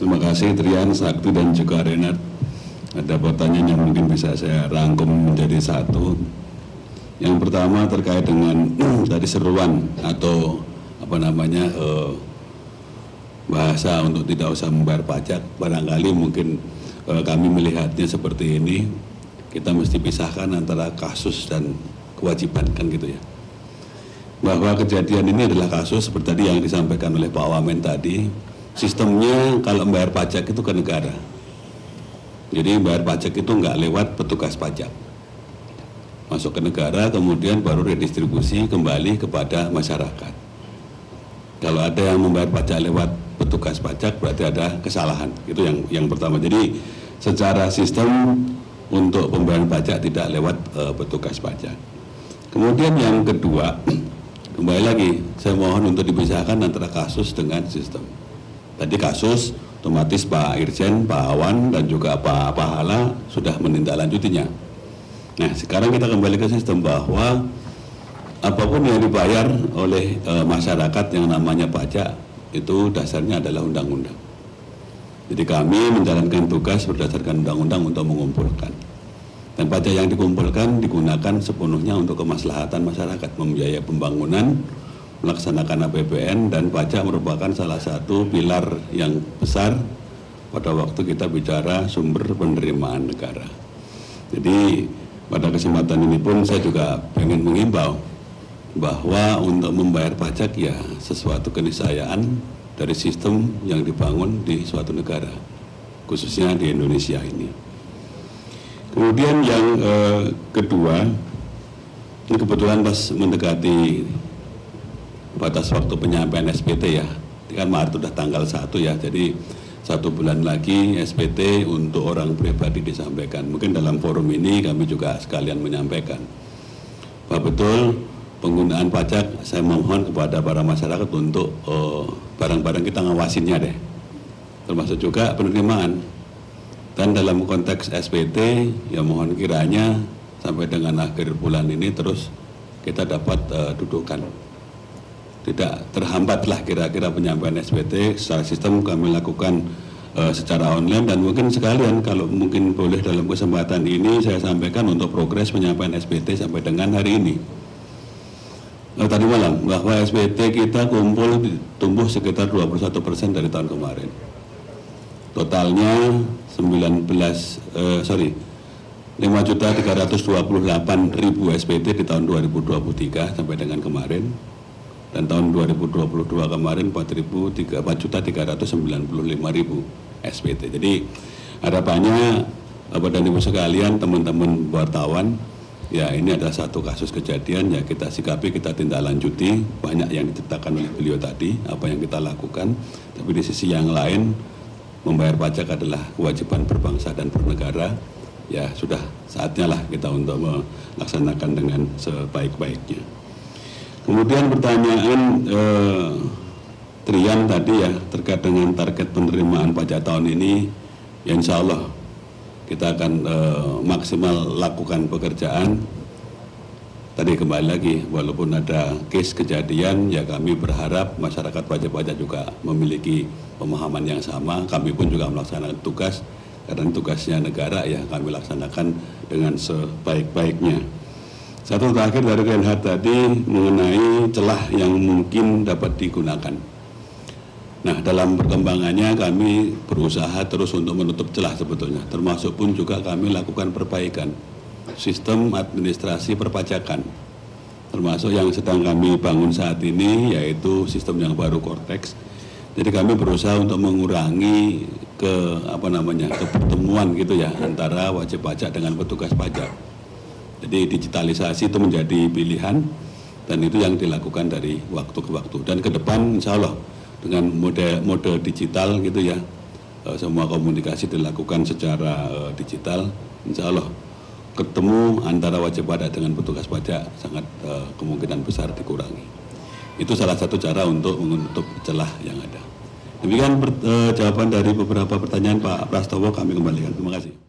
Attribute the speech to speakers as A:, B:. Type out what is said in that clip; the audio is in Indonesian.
A: Terima kasih Trian, Sakti, dan juga Renat. Ada pertanyaan yang mungkin bisa saya rangkum menjadi satu. Yang pertama terkait dengan tadi seruan atau bahasa untuk tidak usah membayar pajak. Barangkali mungkin kami melihatnya seperti ini, kita mesti pisahkan antara kasus dan kewajiban, kan gitu ya. Bahwa kejadian ini adalah kasus seperti tadi yang disampaikan oleh Pak Wamen tadi. Sistemnya kalau membayar pajak itu ke negara. Jadi membayar pajak itu nggak lewat petugas pajak. Masuk ke negara, kemudian baru redistribusi kembali kepada masyarakat. Kalau ada yang membayar pajak lewat petugas pajak, berarti ada kesalahan. Itu yang pertama. Jadi secara sistem untuk pembayaran pajak tidak lewat petugas pajak. Kemudian yang kedua, kembali lagi, saya mohon untuk dipisahkan antara kasus dengan sistem. Tadi kasus, otomatis Pak Irjen, Pak Awan, dan juga Pak Pahala sudah menindaklanjutinya. Nah, sekarang kita kembali ke sistem bahwa apapun yang dibayar oleh masyarakat yang namanya pajak, itu dasarnya adalah undang-undang. Jadi kami menjalankan tugas berdasarkan undang-undang untuk mengumpulkan. Dan pajak yang dikumpulkan digunakan sepenuhnya untuk kemaslahatan masyarakat, membiayai pembangunan, melaksanakan APBN, dan pajak merupakan salah satu pilar yang besar pada waktu kita bicara sumber penerimaan negara. Jadi pada kesempatan ini pun saya juga ingin mengimbau bahwa untuk membayar pajak ya sesuatu keniscayaan dari sistem yang dibangun di suatu negara, khususnya di Indonesia ini. Kemudian yang kedua, ini kebetulan pas mendekati batas waktu penyampaian SPT ya, kan Maret sudah tanggal 1 ya, jadi 1 bulan lagi SPT untuk orang pribadi disampaikan. Mungkin dalam forum ini kami juga sekalian menyampaikan bahwa betul penggunaan pajak, saya mohon kepada para masyarakat untuk barang-barang kita ngawasinnya deh, termasuk juga penerimaan. Dan dalam konteks SPT ya mohon kiranya sampai dengan akhir bulan ini terus kita dapat dudukan, tidak terhambatlah kira-kira penyampaian SPT. Secara sistem kami lakukan secara online, dan mungkin sekalian kalau mungkin boleh dalam kesempatan ini saya sampaikan untuk progres penyampaian SPT sampai dengan hari ini. Tadi malam bahwa SPT kita kumpul tumbuh sekitar 21% dari tahun kemarin. Totalnya 5.328.000 SPT di tahun 2023 sampai dengan kemarin. Dan tahun 2022 kemarin 4.395.000 SPT. Jadi harapannya Bapak dan Ibu sekalian, teman-teman wartawan, ya ini adalah satu kasus kejadian, ya kita sikapi, kita tindak lanjuti. Banyak yang diceritakan oleh beliau tadi, apa yang kita lakukan. Tapi di sisi yang lain, membayar pajak adalah kewajiban berbangsa dan bernegara. Ya sudah saatnya lah kita untuk melaksanakan dengan sebaik-baiknya. Kemudian pertanyaan Trian tadi ya terkait dengan target penerimaan pajak tahun ini, ya insya Allah kita akan maksimal lakukan pekerjaan. Tadi kembali lagi, walaupun ada case kejadian, ya kami berharap masyarakat pajak-pajak juga memiliki pemahaman yang sama. Kami pun juga melaksanakan tugas, karena tugasnya negara ya kami laksanakan dengan sebaik-baiknya. Satu terakhir dari Renhat tadi mengenai celah yang mungkin dapat digunakan. Nah, dalam perkembangannya kami berusaha terus untuk menutup celah sebetulnya, termasuk pun juga kami lakukan perbaikan sistem administrasi perpajakan, termasuk yang sedang kami bangun saat ini, yaitu sistem yang baru Cortex. Jadi kami berusaha untuk mengurangi pertemuan gitu ya antara wajib pajak dengan petugas pajak. Jadi digitalisasi itu menjadi pilihan, dan itu yang dilakukan dari waktu ke waktu. Dan ke depan insya Allah dengan mode digital gitu ya, semua komunikasi dilakukan secara digital, insya Allah ketemu antara wajib pajak dengan petugas pajak sangat kemungkinan besar dikurangi. Itu salah satu cara untuk menutup celah yang ada. Demikian jawaban dari beberapa pertanyaan Pak Prastowo, kami kembalikan. Terima kasih.